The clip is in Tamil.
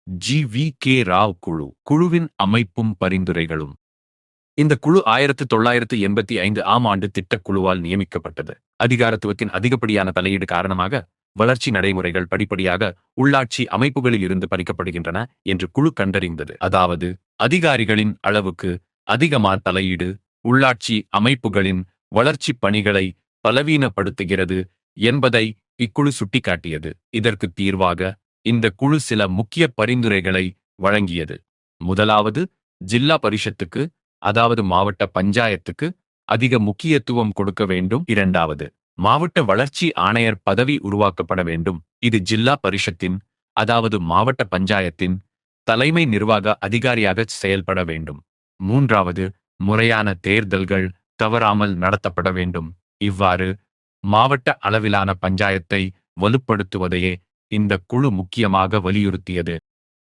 GVK ராவ் குழு. குழுவின் அமைப்பும் பரிந்துரைகளும். இந்த குழு 1985 ஆண்டு திட்டக்குழுவால் நியமிக்கப்பட்டது. அதிகாரத்துவத்தின் அதிகப்படியான தலையீடு காரணமாக வளர்ச்சி நடைமுறைகள் படிப்படியாக உள்ளாட்சி அமைப்புகளில் இருந்து பறிக்கப்படுகின்றன என்று குழு கண்டறிந்தது. அதாவது அதிகாரிகளின் அளவுக்கு அதிகமான தலையீடு உள்ளாட்சி அமைப்புகளின் வளர்ச்சி பணிகளை பலவீனப்படுத்துகிறது என்பதை இக்குழு சுட்டிக்காட்டியது. இதற்கு தீர்வாக இந்த குழு சில முக்கிய பரிந்துரைகளை வழங்கியது. முதலாவது, ஜில்லா பரிஷத்துக்கு, அதாவது மாவட்ட பஞ்சாயத்துக்கு அதிக முக்கியத்துவம் கொடுக்க வேண்டும். இரண்டாவது, மாவட்ட வளர்ச்சி ஆணையர் பதவி உருவாக்கப்பட வேண்டும். இது ஜில்லா பரிஷத்தின், அதாவது மாவட்ட பஞ்சாயத்தின் தலைமை நிர்வாக அதிகாரியாக செயல்பட வேண்டும். மூன்றாவது, முறையான தேர்தல்கள் தவறாமல் நடத்தப்பட வேண்டும். இவ்வாறு மாவட்ட அளவிலான பஞ்சாயத்தை வலுப்படுத்துவதையே இந்த குழு முக்கியமாக வலியுறுத்தியது.